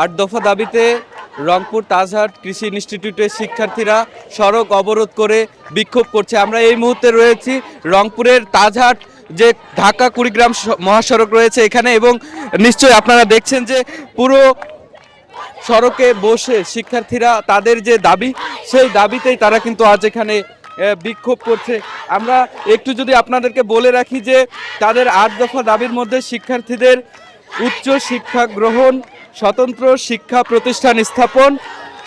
আট দফা দাবিতে রংপুর তাজহাট কৃষি ইনস্টিটিউটের শিক্ষার্থীরা সড়ক অবরোধ করে বিক্ষোভ করছে। আমরা এই মুহূর্তে রয়েছি রংপুরের তাজহাট যে ঢাকা কুড়িগ্রাম মহাসড়ক রয়েছে এখানে, এবং নিশ্চয়ই আপনারা দেখছেন যে পুরো সড়কে বসে শিক্ষার্থীরা তাদের যে দাবি সেই দাবিতেই তারা কিন্তু আজ এখানে বিক্ষোভ করছে। আমরা একটু যদি আপনাদেরকে বলে রাখি যে তাদের 8 দফা দাবির মধ্যে শিক্ষার্থীদের উচ্চ শিক্ষা গ্রহণ, স্বতন্ত্র শিক্ষা প্রতিষ্ঠান স্থাপন,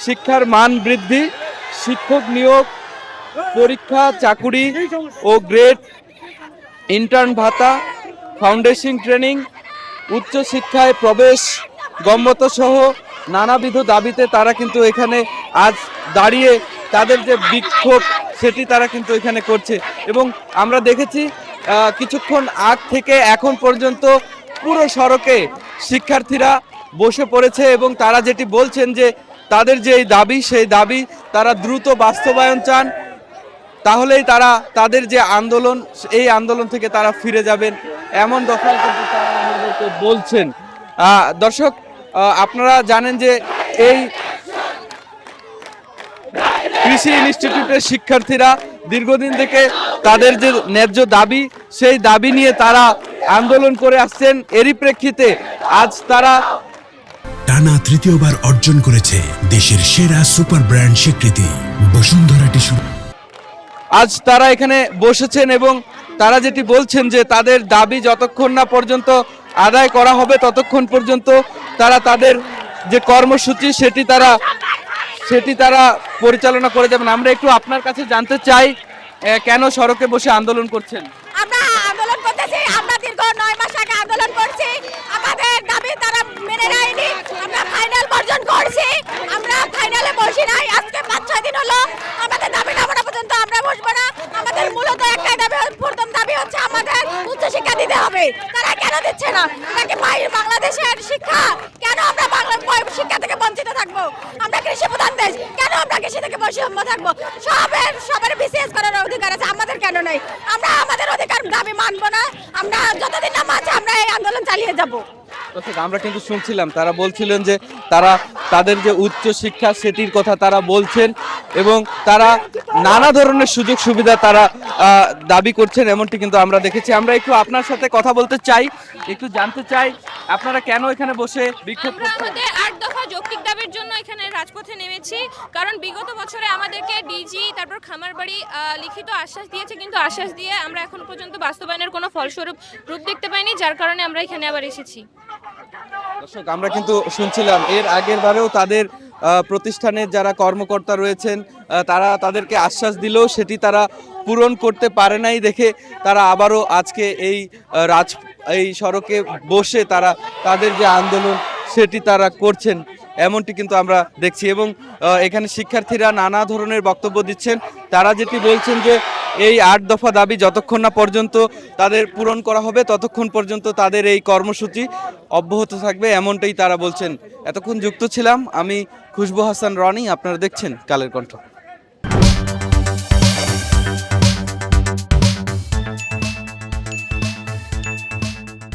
শিক্ষার মান বৃদ্ধি, শিক্ষক নিয়োগ, পরীক্ষা, চাকুরি ও গ্রেড, ইন্টার্ন ভাতা, ফাউন্ডেশন ট্রেনিং, উচ্চ শিক্ষায় প্রবেশ, গম্যতা সহ নানাবিধ দাবিতে তারা কিন্তু এখানে আজ দাঁড়িয়ে তাদের যে বিক্ষোভ সেটি তারা কিন্তু এখানে করছে। এবং আমরা দেখেছি কিছুক্ষণ আগ থেকে এখন পর্যন্ত পুরো সড়কে শিক্ষার্থীরা বসে পড়েছে এবং তারা যেটি বলছেন যে তাদের যে দাবি সেই দাবি তারা দ্রুত বাস্তবায়ন চান, তাহলেই তারা তাদের যে আন্দোলন এই আন্দোলন থেকে তারা ফিরে যাবেন, এমন দফায় কিন্তু তারা আমাদেরকে বলছেন। দর্শক, আপনারা জানেন যে এই কৃষি ইনস্টিটিউটের শিক্ষার্থীরা দীর্ঘদিন থেকে তাদের যে ন্যায্য দাবি সেই দাবি নিয়ে তারা আন্দোলন করে আসছেন। এরই প্রেক্ষিতে আজ তারা টানা তৃতীয়বার অর্জন করেছে দেশের সেরা সুপার ব্র্যান্ড স্বীকৃতি বসুন্ধরা টিস্যু। আজ তারা এখানে বসেছেন এবং তারা যেটি বলছেন যে তাদের দাবি যতক্ষণ না পর্যন্ত আদায় করা হবে ততক্ষণ পর্যন্ত তারা তাদের যে কর্মসূচি সেটি তারা পরিচালনা করে যাবেন। আমরা একটু আপনার কাছে জানতে চাই কেন সড়কে বসে আন্দোলন করছেন? আমরা আন্দোলন করতেছি, আমরা দীর্ঘ 9 মাস আগে আন্দোলন করছি, আমাদের দাবি তারা মেনে নেয়নি, আমরা ফাইনাল বর্জন করছি, আমরা ফাইনালে বসি নাই, আজকে 5-6 দিন হলো আমাদের দাবি না মানা পর্যন্ত আমরা বসবো না। আমাদের মূলত একটাই দাবি, প্রথম দাবি হচ্ছে আমাদের উচ্চ শিক্ষা দিতে হবে। তারা কেন দিচ্ছে না? নাকি বাংলাদেশের শিক্ষা কেন আমরা বাংলা শিক্ষা থেকে বঞ্চিত থাকবো? আমরা কৃষি প্রধান দেশ, কেন আমরা কৃষি থেকে বৈষম্য থাকবো? সবার বিশেষ করার অধিকার আছে, আমাদের কেন নাই? আমরা আমাদের অধিকার দাবি মানবো না, আমরা যতদিন না মানছি আমরা এই আন্দোলন চালিয়ে যাব। আমরা কিন্তু শুনছিলাম তারা বলছিলেন যে তারা তাদের যে উচ্চ শিক্ষা সেটির কথা তারা বলছেন এবং তারা নানা ধরনের সুযোগ সুবিধা তারা দাবি করছেন, এমনটি কিন্তু আমরা দেখেছি। আমরা একটু আপনার সাথে কথা বলতে চাই, একটু জানতে চাই আপনারা কেন এখানে বসে বিক্ষোভ করছেন? আমরা আমাদের 8 দফা যৌক্তিক দাবির জন্য এখানে রাজপথে নেমেছি, কারণ বিগত বছরে আমাদেরকে ডিজি তারপর খামারবাড়ি লিখিত আশ্বাস দিয়েছে, কিন্তু আশ্বাস দিয়ে আমরা এখন পর্যন্ত বাস্তবায়নের কোনো ফলস্বরূপ রূপ দেখতে পাইনি, যার কারণে আমরা এখানে আবার এসেছি। দর্শক, আমরা কিন্তু শুনছিলাম এর আগের বারেও তাদের প্রতিষ্ঠানের যারা কর্মকর্তা রয়েছেন তারা তাদেরকে আশ্বাস দিলেও সেটি তারা পূরণ করতে পারে নাই দেখে তারা আবারও আজকে এই সড়কে বসে তারা তাদের যে আন্দোলন সেটি তারা করছেন, এমনটি কিন্তু আমরা দেখছি। এবং এখানে শিক্ষার্থীরা নানা ধরনের বক্তব্য দিচ্ছেন। তারা যেটি বলছেন যে এই 8 দফা দাবি যতক্ষণ না পর্যন্ত তাদের পূরণ করা হবে ততক্ষণ পর্যন্ত তাদের এই কর্মসূচি অব্যাহত থাকবে, এমনটাই তারা বলছেন। এতক্ষণ যুক্ত ছিলাম আমি খুশবু হাসান রনি, আপনারা দেখছেন কালের কণ্ঠ।